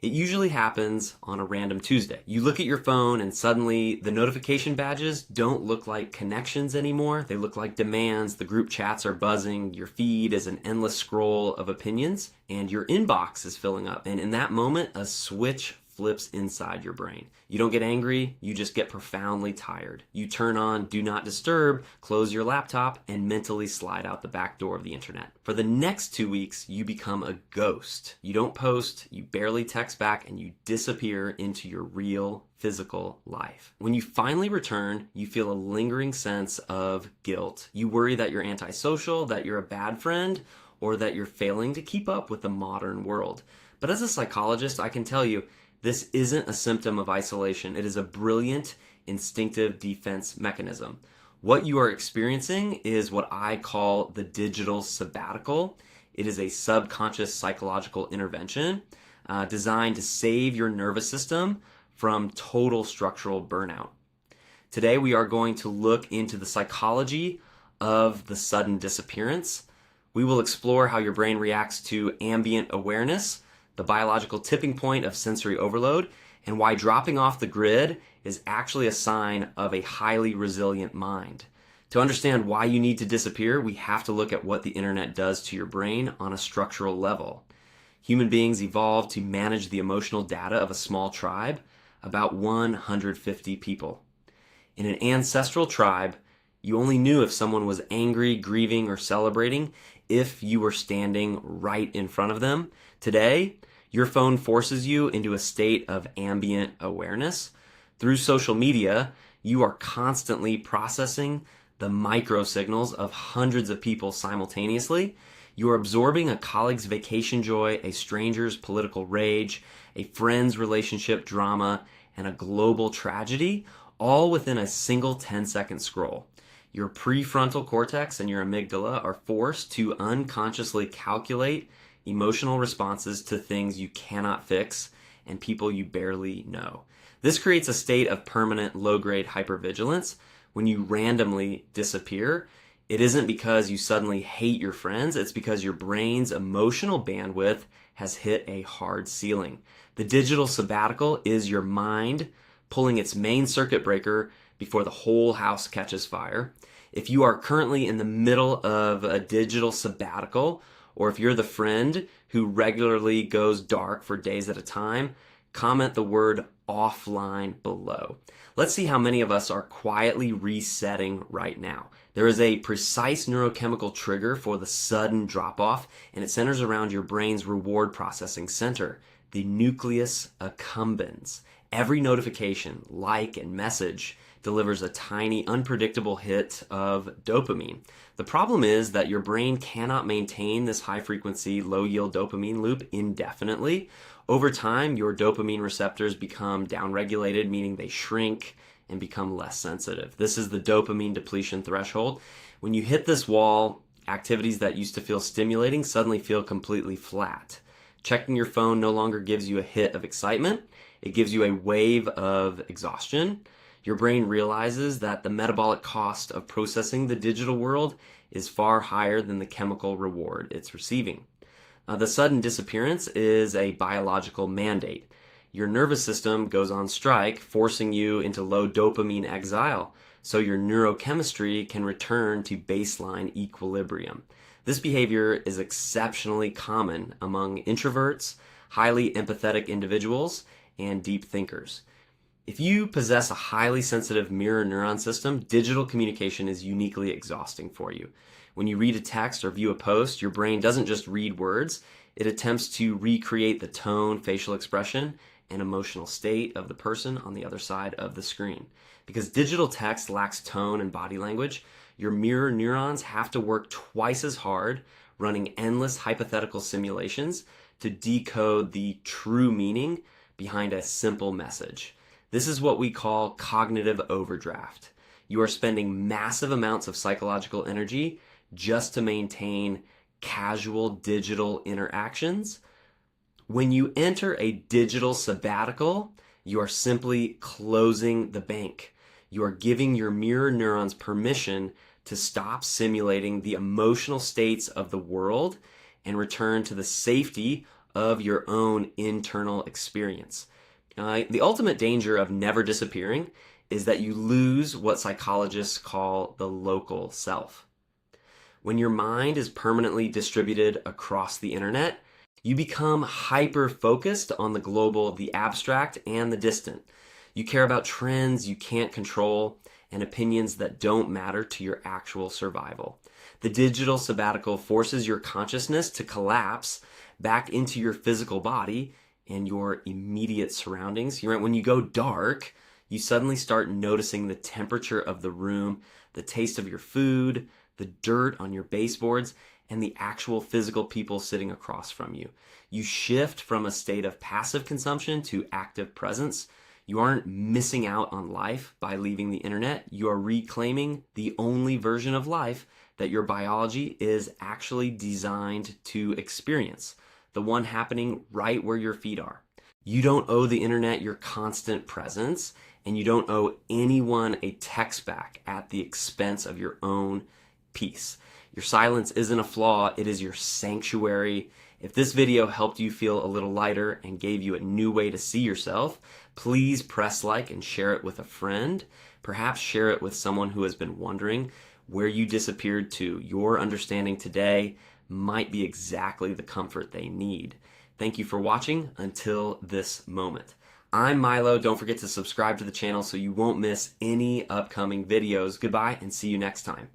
It usually happens on a random Tuesday. You look at your phone and suddenly the notification badges don't look like connections anymore. They look like demands. The group chats are buzzing. Your feed is an endless scroll of opinions and your inbox is filling up. And in that moment, a switch flips inside your brain. You don't get angry, you just get profoundly tired. You turn on Do Not Disturb, close your laptop, and mentally slide out the back door of the internet. For the next 2 weeks, you become a ghost. You don't post, you barely text back, and you disappear into your real physical life. When you finally return, you feel a lingering sense of guilt. You worry that you're antisocial, that you're a bad friend, or that you're failing to keep up with the modern world. But as a psychologist, I can tell you, this isn't a symptom of isolation. It is a brilliant instinctive defense mechanism. What you are experiencing is what I call the digital sabbatical. It is a subconscious psychological intervention designed to save your nervous system from total structural burnout. Today we are going to look into the psychology of the sudden disappearance. We will explore how your brain reacts to ambient awareness, the biological tipping point of sensory overload, and why dropping off the grid is actually a sign of a highly resilient mind. To understand why you need to disappear, we have to look at what the internet does to your brain on a structural level. Human beings evolved to manage the emotional data of a small tribe, about 150 people. In an ancestral tribe, you only knew if someone was angry, grieving, or celebrating if you were standing right in front of them. Today, your phone forces you into a state of ambient awareness. Through social media, you are constantly processing the micro signals of hundreds of people simultaneously. You are absorbing a colleague's vacation joy, a stranger's political rage, a friend's relationship drama, and a global tragedy, all within a single 10-second scroll. Your prefrontal cortex and your amygdala are forced to unconsciously calculate emotional responses to things you cannot fix and people you barely know. This creates a state of permanent low-grade hypervigilance. When you randomly disappear, it isn't because you suddenly hate your friends, it's because your brain's emotional bandwidth has hit a hard ceiling. The digital sabbatical is your mind pulling its main circuit breaker before the whole house catches fire. If you are currently in the middle of a digital sabbatical, or if you're the friend who regularly goes dark for days at a time, comment the word offline below. Let's see how many of us are quietly resetting right now. There is a precise neurochemical trigger for the sudden drop-off, and it centers around your brain's reward processing center, the nucleus accumbens. Every notification, like, and message delivers a tiny, unpredictable hit of dopamine. The problem is that your brain cannot maintain this high-frequency, low-yield dopamine loop indefinitely. Over time, your dopamine receptors become downregulated, meaning they shrink and become less sensitive. This is the dopamine depletion threshold. When you hit this wall, activities that used to feel stimulating suddenly feel completely flat. Checking your phone no longer gives you a hit of excitement. It gives you a wave of exhaustion. Your brain realizes that the metabolic cost of processing the digital world is far higher than the chemical reward it's receiving. The sudden disappearance is a biological mandate. Your nervous system goes on strike, forcing you into low dopamine exile, so your neurochemistry can return to baseline equilibrium. This behavior is exceptionally common among introverts, highly empathetic individuals, and deep thinkers. If you possess a highly sensitive mirror neuron system, digital communication is uniquely exhausting for you. When you read a text or view a post, your brain doesn't just read words, it attempts to recreate the tone, facial expression, and emotional state of the person on the other side of the screen. Because digital text lacks tone and body language, your mirror neurons have to work twice as hard, running endless hypothetical simulations to decode the true meaning behind a simple message. This is what we call cognitive overdraft. You are spending massive amounts of psychological energy just to maintain casual digital interactions. When you enter a digital sabbatical, you are simply closing the bank. You are giving your mirror neurons permission to stop simulating the emotional states of the world and return to the safety of your own internal experience. The ultimate danger of never disappearing is that you lose what psychologists call the local self. When your mind is permanently distributed across the internet, you become hyper-focused on the global, the abstract, and the distant. You care about trends you can't control and opinions that don't matter to your actual survival. The digital sabbatical forces your consciousness to collapse back into your physical body and your immediate surroundings. When you go dark, you suddenly start noticing the temperature of the room, the taste of your food, the dirt on your baseboards, and the actual physical people sitting across from you. You shift from a state of passive consumption to active presence. You aren't missing out on life by leaving the internet. You are reclaiming the only version of life that your biology is actually designed to experience, the one happening right where your feet are. You don't owe the internet your constant presence, and you don't owe anyone a text back at the expense of your own peace. Your silence isn't a flaw, it is your sanctuary. If this video helped you feel a little lighter and gave you a new way to see yourself, please press like and share it with a friend. Perhaps share it with someone who has been wondering where you disappeared to. Your understanding today might be exactly the comfort they need. Thank you for watching until this moment. I'm Milo. Don't forget to subscribe to the channel so you won't miss any upcoming videos. Goodbye and see you next time.